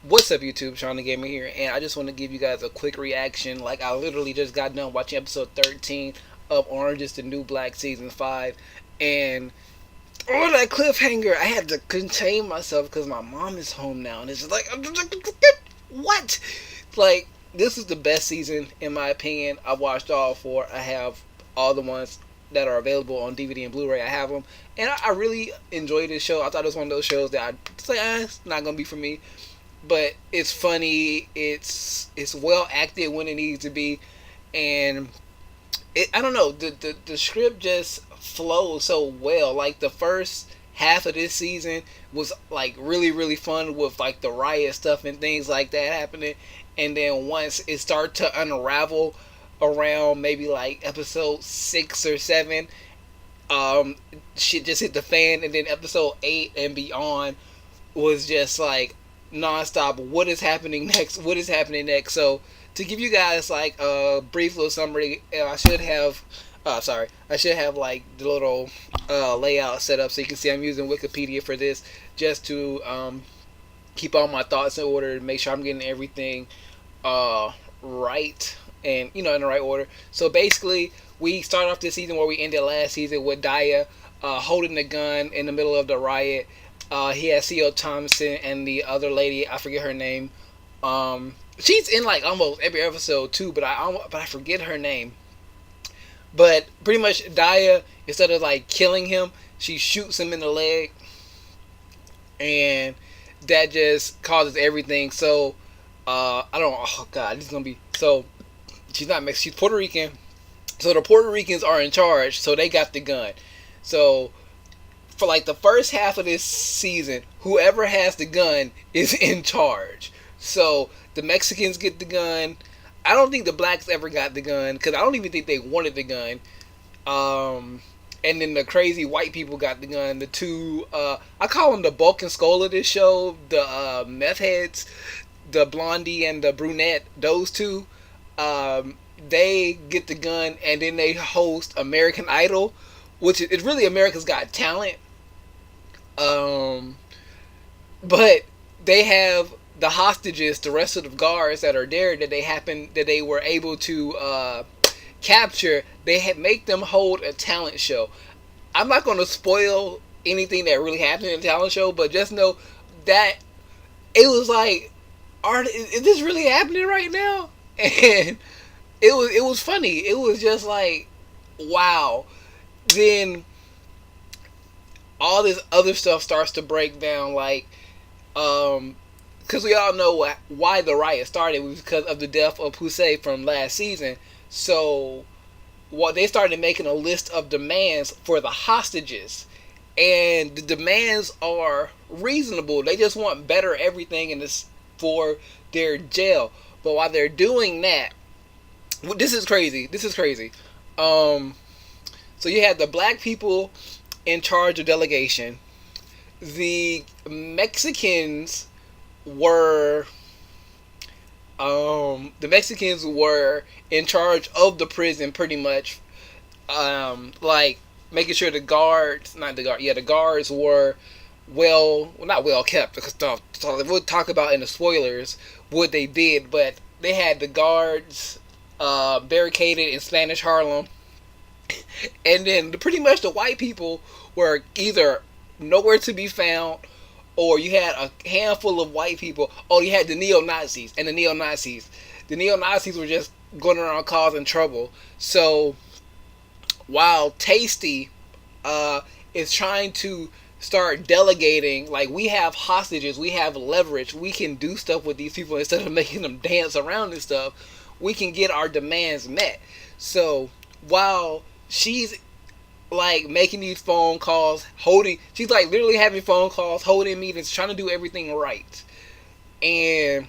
What's up, YouTube? Shawn DaGamer here, and I just want to give you guys a quick reaction. Like, I literally just got done watching episode 13 of Orange is the New Black Season 5, and oh, that cliffhanger, I had to contain myself because my mom is home now, and it's just like, what? Like, this is the best season, in my opinion. I've watched all four. I have all the ones that are available on DVD and Blu-ray. I have them, and I really enjoyed this show. I thought it was one of those shows that I'd say, it's not going to be for me. But it's funny. It's well acted when it needs to be, and I don't know. The script just flows so well. Like, the first half of this season was like really fun with like the riot stuff and things like that happening, and then once it started to unravel around maybe like episode 6 or 7, shit just hit the fan, and then episode 8 and beyond was just like nonstop. What is happening next? What is happening next? So to give you guys like a brief little summary, I should have like the little layout set up so you can see I'm using Wikipedia for this, just to keep all my thoughts in order, to make sure I'm getting everything right, and in the right order. So basically, we start off this season where we ended last season with Daya holding the gun in the middle of the riot. He has C.O. Thompson and the other lady, I forget her name. She's in like almost every episode too, but I forget her name. But pretty much Daya, instead of like killing him, she shoots him in the leg, and that just causes everything. So I don't. Oh God, this is gonna be so. She's not Mexican. She's Puerto Rican. So the Puerto Ricans are in charge. So they got the gun. So for like the first half of this season, whoever has the gun is in charge. So the Mexicans get the gun. I don't think the blacks ever got the gun, because I don't even think they wanted the gun. And then the crazy white people got the gun. The two, I call them the bulk and skull of this show. The meth heads, the blondie and the brunette. Those two, they get the gun, and then they host American Idol, which is really America's Got Talent. But they have the hostages, the rest of the guards that are there, that they were able to capture. They make them hold a talent show. I'm not going to spoil anything that really happened in the talent show, but just know that it was like, is this really happening right now? And it was funny. It was just like, wow. Then all this other stuff starts to break down, like, because we all know why the riot started was because of the death of Pusey from last season. So they started making a list of demands for the hostages, and the demands are reasonable. They just want better everything in this for their jail. But while they're doing that, this is crazy. So you had the black people in charge of delegation. The Mexicans were in charge of the prison, pretty much, like making sure the guards were not well kept, because we'll talk about in the spoilers what they did. But they had the guards barricaded in Spanish Harlem, and then pretty much the white people were either nowhere to be found, or you had a handful of white people. Oh, you had the neo-Nazis, and the neo-Nazis were just going around causing trouble. So while Tasty is trying to start delegating, like, we have hostages, we have leverage, we can do stuff with these people instead of making them dance around and stuff, we can get our demands met. So while she's like making these phone calls, she's like literally having phone calls, holding meetings, trying to do everything right, and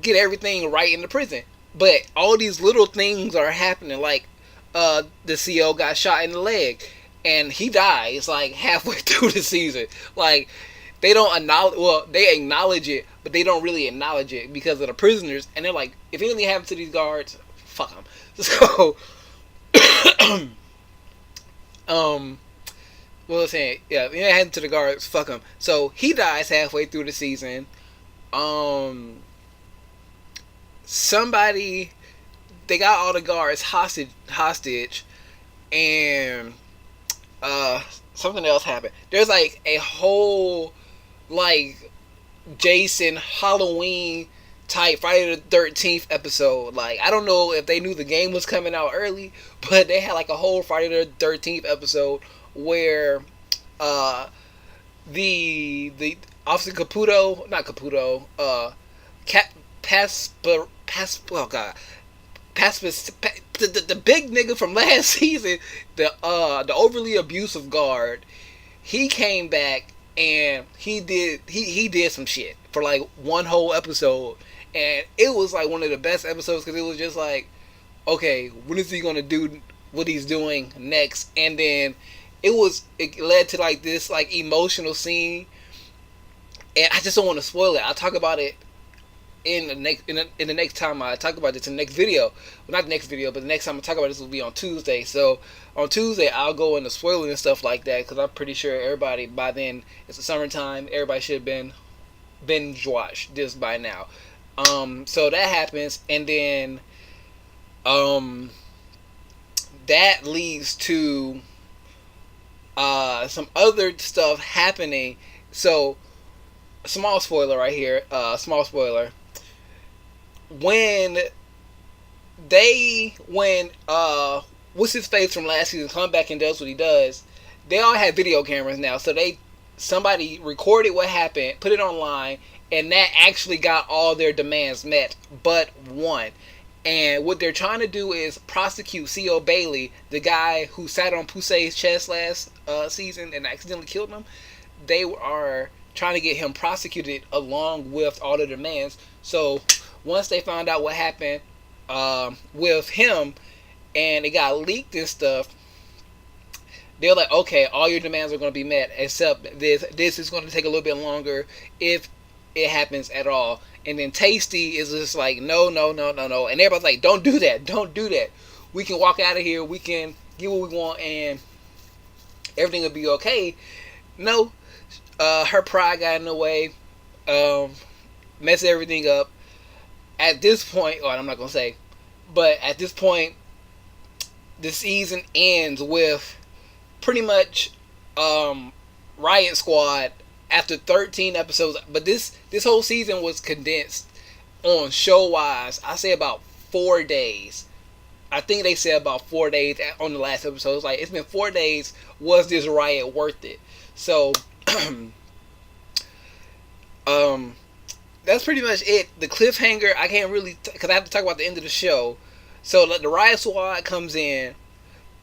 get everything right in the prison. But all these little things are happening, like the CO got shot in the leg, and he dies like halfway through the season. Like, they don't acknowledge, well, they acknowledge it, but they don't really acknowledge it because of the prisoners, and they're like, if anything happens to these guards, fuck them. So Well, saying yeah, you know, heading to the guards. Fuck him. So he dies halfway through the season. Um, somebody they got all the guards hostage, and something else happened. There's like a whole like Jason Halloween type Friday the 13th episode. Like I don't know if they knew the game was coming out early, but they had like a whole Friday the 13th episode where uh the Officer Caputo, not Caputo, Cat oh god, Paspas, the big nigga from last season, the overly abusive guard, he came back and he did some shit for like one whole episode, and it was like one of the best episodes because it was just like, okay, when is he gonna do what he's doing next? And then it led to like this like emotional scene, and I just don't want to spoil it. I'll talk about it in the next time I talk about this in the next video. Well, not the next video, but the next time I talk about this will be on Tuesday. So on Tuesday I'll go into spoiling and stuff like that because I'm pretty sure everybody by then, it's the summertime. Everybody should have been binge watched this by now. So that happens, and then that leads to some other stuff happening. So small spoiler right here. Small spoiler. When what's his face from last season come back and does what he does, they all have video cameras now. So somebody recorded what happened, put it online, and that actually got all their demands met, but one. And what they're trying to do is prosecute C.O. Bailey, the guy who sat on Pusey's chest last season and accidentally killed him. They are trying to get him prosecuted along with all the demands. So once they found out what happened with him and it got leaked and stuff, they're like, okay, all your demands are going to be met except this is going to take a little bit longer if it happens at all. And then Tasty is just like, no. And everybody's like, don't do that. We can walk out of here. We can get what we want and everything will be okay. No, her pride got in the way, messed everything up. At this point, or I'm not going to say, but at this point, the season ends with pretty much Riot Squad after 13 episodes. But this whole season was condensed on show-wise, I say about 4 days. I think they said about 4 days on the last episode. It's like, it's been 4 days. Was this riot worth it? So, that's pretty much it. The cliffhanger, I can't really, because I have to talk about the end of the show. So the Riot Squad comes in,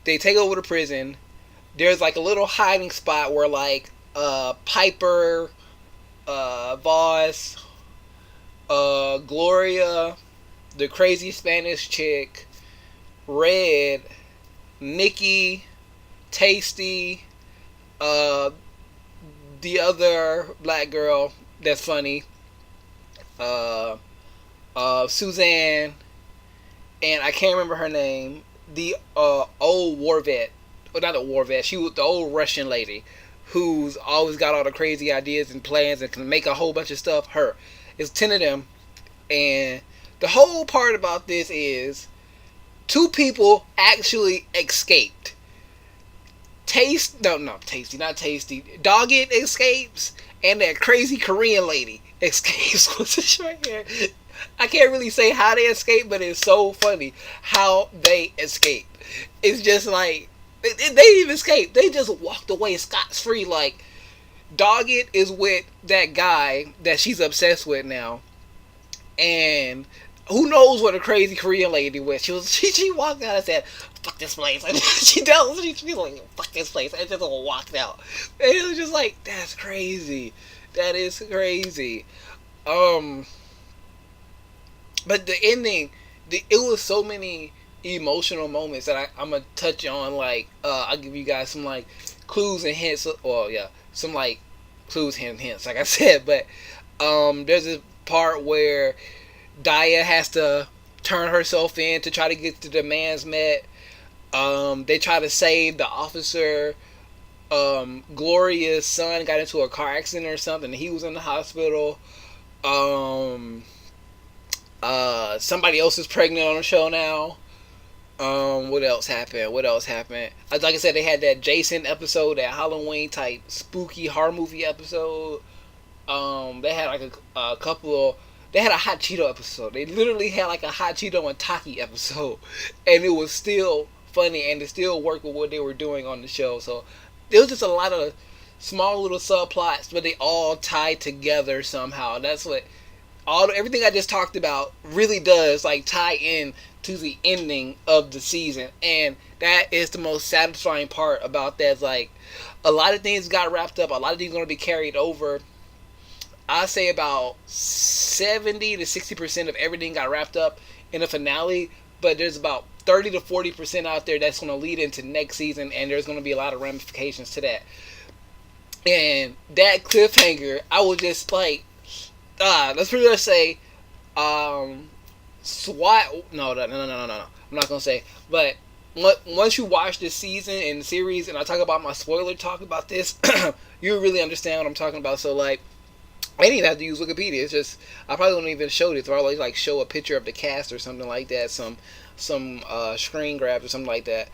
they take over the prison. There's like a little hiding spot where like Piper, Voss, Gloria, the crazy Spanish chick, Red, Nikki, Tasty, the other black girl that's funny, Suzanne, and I can't remember her name. The old war vet, well, not a war vet. She was the old Russian lady who's always got all the crazy ideas and plans and can make a whole bunch of stuff. Her, it's 10 of them, and the whole part about this is 2 people actually escaped. Not Tasty. Dogged escapes, and that crazy Korean lady escapes with the short hair. I can't really say how they escaped, but it's so funny how they escaped. It's just like, they didn't even escape. They just walked away scot-free. Like, Dogged is with that guy that she's obsessed with now. And who knows what a crazy Korean lady was. She walked out and said, fuck this place. And she's like, fuck this place. And just walked out. And it was just like, that's crazy. That is crazy. But the ending, it was so many emotional moments that I'm gonna touch on. Like, I'll give you guys some like clues and hints. Well, yeah, some like clues and hints, like I said. But there's a part where Daya has to turn herself in to try to get the demands met. They try to save the officer Gloria's son got into a car accident or something. He was in the hospital. Um, Somebody else is pregnant on the show now. What else happened? Like I said, they had that Jason episode, that Halloween type spooky horror movie episode. They had like a couple of. They had a hot Cheeto episode. They literally had like a hot Cheeto and Taki episode, and it was still funny, and it still worked with what they were doing on the show. So there was just a lot of small little subplots, but they all tied together somehow. That's what everything I just talked about really does, like, tie in to the ending of the season, and that is the most satisfying part about that. It's like a lot of things got wrapped up, a lot of things are going to be carried over. I say about 70 to 60% of everything got wrapped up in the finale, but there's about 30 to 40% out there that's going to lead into next season, and there's going to be a lot of ramifications to that. And that cliffhanger, I was just like, let's pretty much say, SWAT. No. I'm not gonna say. But once you watch this season and the series, and I talk about my spoiler talk about this, you really understand what I'm talking about. So, like, I didn't even have to use Wikipedia. It's just, I probably wouldn't even show this, or I'll like show a picture of the cast or something like that, some screen grabs or something like that.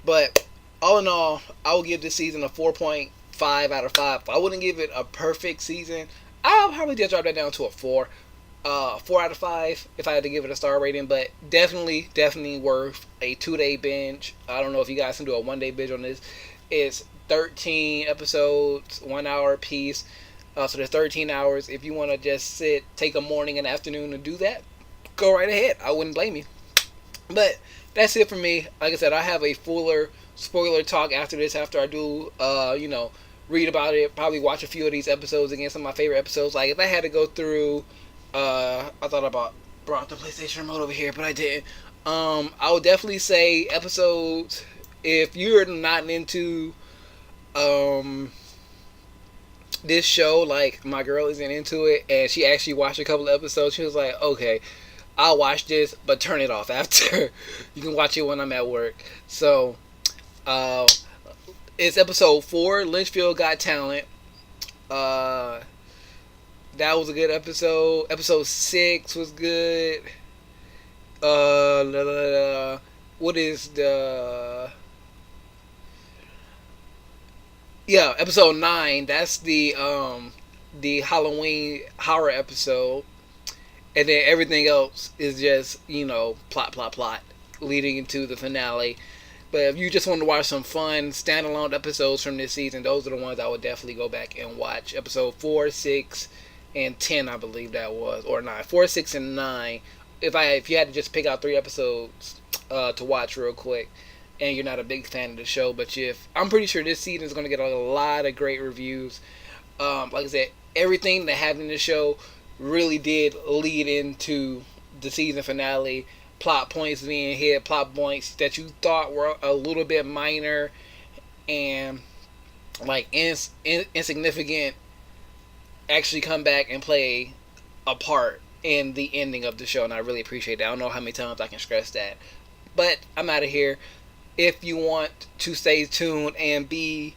But all in all, I will give this season a 4.5 out of 5. I wouldn't give it a perfect season. I'll probably just drop that down to a 4. 4 out of 5 if I had to give it a star rating, but definitely worth a 2-day binge. I don't know if you guys can do a 1-day binge on this. It's 13 episodes, 1 hour a piece. So there's 13 hours. If you want to just take a morning and afternoon to do that, go right ahead. I wouldn't blame you. But that's it for me. Like I said, I have a fuller spoiler talk after this, after I do, read about it, probably watch a few of these episodes again, some of my favorite episodes. Like, if I had to go through, I thought I brought the PlayStation remote over here, but I didn't. I would definitely say episodes, if you're not into, this show, like, my girl isn't into it, and she actually watched a couple of episodes, she was like, okay, I'll watch this, but turn it off after. You can watch it when I'm at work. So, it's episode 4, Litchfield Got Talent. That was a good episode. Episode 6 was good. What is the... Yeah, episode 9. That's the Halloween horror episode. And then everything else is just, plot, leading into the finale. But if you just want to watch some fun standalone episodes from this season, those are the ones I would definitely go back and watch. Episode 4, 6, and 10, I believe that was, or 9. 4, 6, and 9. If you had to just pick out 3 episodes to watch real quick, and you're not a big fan of the show, but I'm pretty sure this season is going to get a lot of great reviews. Like I said, everything that happened in the show really did lead into the season finale. Plot points being hit, plot points that you thought were a little bit minor and like insignificant actually come back and play a part in the ending of the show, and I really appreciate that. I don't know how many times I can stress that. But I'm out of here. If you want to stay tuned and be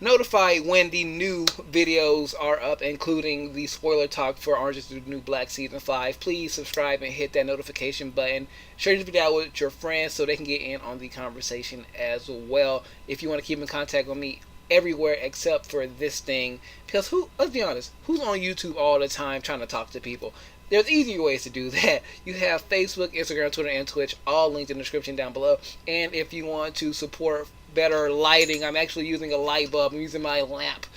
notified when the new videos are up, including the spoiler talk for Orange is the New Black Season 5, please subscribe and hit that notification button. Share this video out with your friends so they can get in on the conversation as well. If you want to keep in contact with me everywhere except for this thing, because let's be honest, who's on YouTube all the time trying to talk to people? There's easier ways to do that. You have Facebook, Instagram, Twitter, and Twitch, all linked in the description down below. And if you want to support better lighting, I'm actually using a light bulb, I'm using my lamp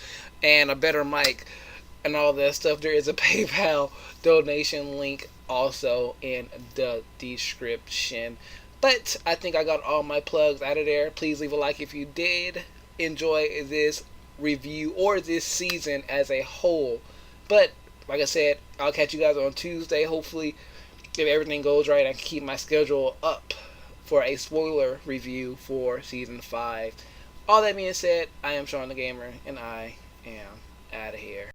and a better mic and all that stuff, there is a PayPal donation link also in the description. But I think I got all my plugs out of there. Please leave a like if you did enjoy this review or this season as a whole. But like I said, I'll catch you guys on Tuesday. Hopefully, if everything goes right, I can keep my schedule up for a spoiler review for Season 5. All that being said, I am Shawn DaGamer, and I am out of here.